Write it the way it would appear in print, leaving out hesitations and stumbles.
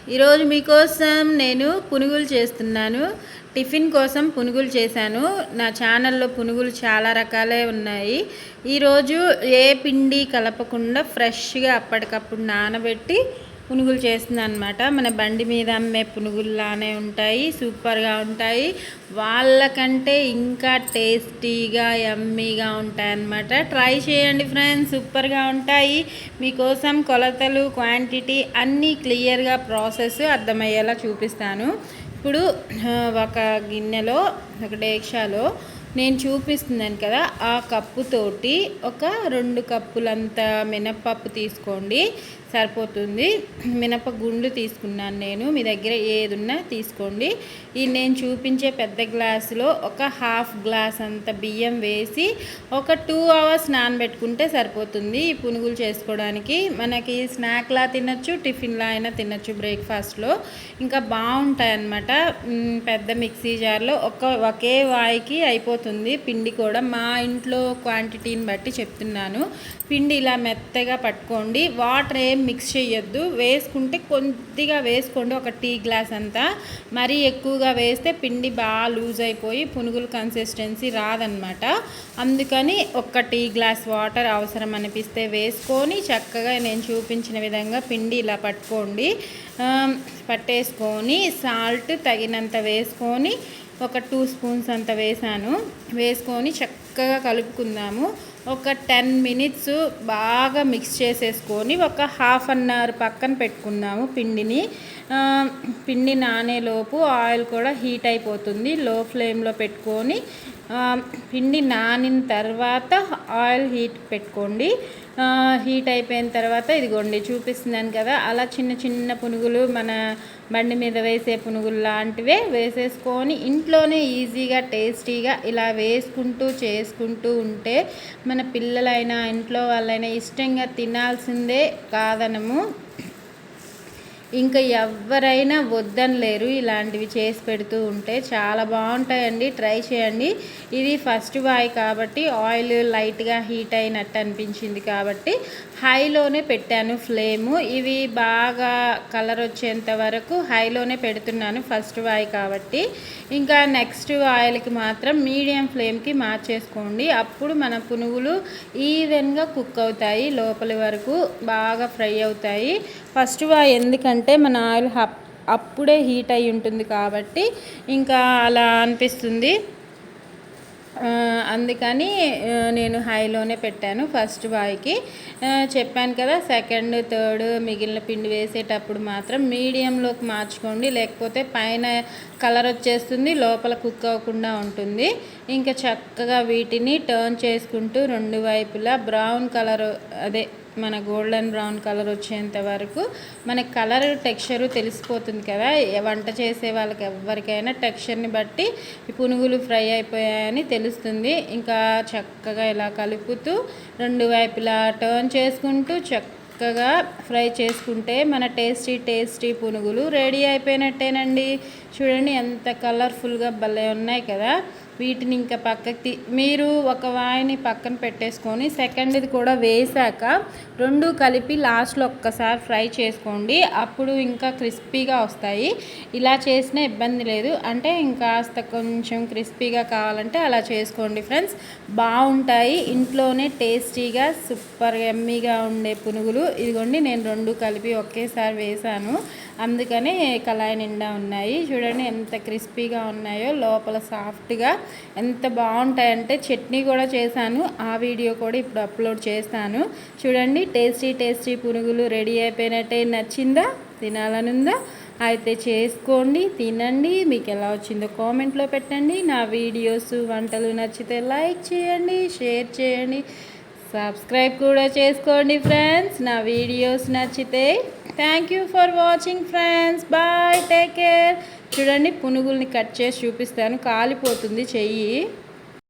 ఈరోజు మీకోసం నేను పునుగులు చేస్తున్నాను. టిఫిన్ కోసం పునుగులు చేశాను. నా ఛానల్లో పునుగులు చాలా రకాలే ఉన్నాయి. ఈరోజు ఏ పిండి కలపకుండా ఫ్రెష్గా అప్పటికప్పుడు నానబెట్టి పునుగులు చేస్తున్నాను అనమాట. మన బండి మీద అమ్మే పునుగుల్లానే ఉంటాయి, సూపర్గా ఉంటాయి. వాళ్ళకంటే ఇంకా టేస్టీగా యమ్మీగా ఉంటాయి అన్నమాట. ట్రై చేయండి ఫ్రెండ్స్, సూపర్గా ఉంటాయి. మీకోసం కొలతలు, క్వాంటిటీ అన్నీ క్లియర్గా ప్రాసెస్ అర్థమయ్యేలా చూపిస్తాను. ఇప్పుడు ఒక గిన్నెలో, ఒక డేక్షాలో నేను చూపిస్తున్నాను కదా, ఆ కప్పుతోటి ఒక 2 కప్పులంత మినప్పప్పు తీసుకోండి, సరిపోతుంది. మినపగుండు తీసుకున్నాను నేను, మీ దగ్గర ఏది ఉన్నా తీసుకోండి. ఈ నేను చూపించే పెద్ద గ్లాసులో ఒక హాఫ్ గ్లాస్ అంత బియ్యం వేసి ఒక 2 అవర్స్ నానబెట్టుకుంటే సరిపోతుంది. ఈ పునుగులు చేసుకోవడానికి మనకి స్నాక్లా తినచ్చు, టిఫిన్లా అయినా తినచ్చు, బ్రేక్ఫాస్ట్లో ఇంకా బాగుంటాయి అన్నమాట. పెద్ద మిక్సీ జార్లో ఒకే వాయికి అయిపోతుంది. పిండి కూడా మా ఇంట్లో క్వాంటిటీని బట్టి చెప్తున్నాను. పిండి ఇలా మెత్తగా పట్టుకోండి, వాటర్ ఏం మిక్స్ చేయొద్దు. వేసుకుంటే కొద్దిగా వేసుకోండి, ఒక టీ గ్లాస్ అంతా. మరీ ఎక్కువగా వేస్తే పిండి బాగా లూజ్ అయిపోయి పునుగులు కన్సిస్టెన్సీ రాదనమాట. అందుకని ఒక టీ గ్లాస్ వాటర్ అవసరం అనిపిస్తే వేసుకొని చక్కగా నేను చూపించిన విధంగా పిండి ఇలా పట్టుకోండి. పట్టేసుకొని సాల్ట్ తగినంత వేసుకొని ఒక 2 స్పూన్స్ అంత వేసుకొని చక్కగా కలుపుకుందాము. ఒక 10 మినిట్స్ బాగా మిక్స్ చేసేసుకొని ఒక హాఫ్ అన్ అవర్ పక్కన పెట్టుకుందాము పిండిని. పిండి నానేలోపు ఆయిల్ కూడా హీట్ అయిపోతుంది. లో ఫ్లేమ్లో పెట్టుకొని పిండి నానిన తర్వాత ఆయిల్ హీట్ పెట్టుకోండి. హీట్ అయిపోయిన తర్వాత ఇదిగోండి చూపిస్తున్నాను కదా, అలా చిన్న చిన్న పునుగులు మన బండి మీద వేసే పునుగులు లాంటివే వేసేసుకొని ఇంట్లోనే ఈజీగా టేస్టీగా ఇలా వేసుకుంటూ చేసుకుంటూ ఉంటే మన పిల్లలైనా ఇంట్లో వాళ్ళైనా ఇష్టంగా తినాల్సిందే, కాదనము. ఇంకా ఎవరైనా వద్దనలేరు ఇలాంటివి చేసి పెడుతూ ఉంటే. చాలా బాగుంటాయండి, ట్రై చేయండి. ఇది ఫస్ట్ వాయి కాబట్టి ఆయిల్ లైట్గా హీట్ అయినట్టు అనిపించింది కాబట్టి హైలోనే పెట్టాను ఫ్లేము. ఇవి బాగా కలర్ వచ్చేంత వరకు హైలోనే పెడుతున్నాను, ఫస్ట్ వాయి కాబట్టి. ఇంకా నెక్స్ట్ ఆయిల్కి మాత్రం మీడియం ఫ్లేమ్కి మార్చేసుకోండి. అప్పుడు మన పునుగులు ఈవెన్గా కుక్ అవుతాయి, లోపలి వరకు బాగా ఫ్రై అవుతాయి. ఫస్ట్ వాయి ఎందుకంటే మన ఆయిల్ అప్పుడే హీట్ అయి ఉంటుంది కాబట్టి ఇంకా అలా అనిపిస్తుంది. అందుకని నేను హైలోనే పెట్టాను ఫస్ట్ వాయికి. చెప్పాను కదా, సెకండ్, థర్డ్ మిగిలిన పిండి వేసేటప్పుడు మాత్రం మీడియంలోకి మార్చుకోండి, లేకపోతే పైన కలర్ వచ్చేస్తుంది, లోపల కుక్ అవ్వకుండా ఉంటుంది. ఇంకా చక్కగా వీటిని టర్న్ చేసుకుంటూ 2 వైపులా బ్రౌన్ కలర్, అదే మన గోల్డెన్ బ్రౌన్ కలర్ వచ్చేంత వరకు మనకి కలర్ టెక్స్చరు తెలిసిపోతుంది కదా. వంట చేసే వాళ్ళకి ఎవరికైనా టెక్స్చర్ని బట్టి ఈ పునుగులు ఫ్రై అయిపోయాయని తెలుస్తుంది. ఇంకా చక్కగా ఇలా కలుపుతూ 2 వైపులా టర్న్ చేసుకుంటూ చక్కగా ఫ్రై చేసుకుంటే మన టేస్టీ పునుగులు రెడీ అయిపోయినట్టేనండి. చూడండి ఎంత కలర్ఫుల్గా భలే ఉన్నాయి కదా. వీటిని ఇంకా పక్కకి మీరు ఒక వాయిని పక్కన పెట్టేసుకొని సెకండ్ది కూడా వేసాక 2 కలిపి లాస్ట్లో ఒక్కసారి ఫ్రై చేసుకోండి, అప్పుడు ఇంకా క్రిస్పీగా వస్తాయి. ఇలా చేసిన ఇబ్బంది లేదు, అంటే ఇంకాస్త కొంచెం క్రిస్పీగా కావాలంటే అలా చేసుకోండి ఫ్రెండ్స్, బాగుంటాయి. ఇంట్లోనే టేస్టీగా సూపర్ యమ్మీగా ఉండే పునుగులు ఇదిగోండి. నేను 2 కలిపి ఒకేసారి వేసాను, అందుకనే కళాయి నిండా ఉన్నాయి. చూడండి ఎంత క్రిస్పీగా ఉన్నాయో, లోపల సాఫ్ట్గా ఎంత బాగుంటాయంటే. చట్నీ కూడా చేశాను, ఆ వీడియో కూడా ఇప్పుడు అప్లోడ్ చేస్తాను. చూడండి టేస్టీ పునుగులు రెడీ అయిపోయినట్టే. నచ్చిందా? తినాలనుందా? అయితే చేసుకోండి, తినండి. మీకు ఎలా వచ్చిందో కామెంట్లో పెట్టండి. నా వీడియోస్, వంటలు నచ్చితే లైక్ చేయండి, షేర్ చేయండి, సబ్స్క్రైబ్ కూడా చేసుకోండి ఫ్రెండ్స్, నా వీడియోస్ నచ్చితే. Thank you for watching friends, bye, take care. చూడండి పునుగుల్ని కట్ చేసి చూపిస్తాను, కాలిపోతుంది చెయ్యి.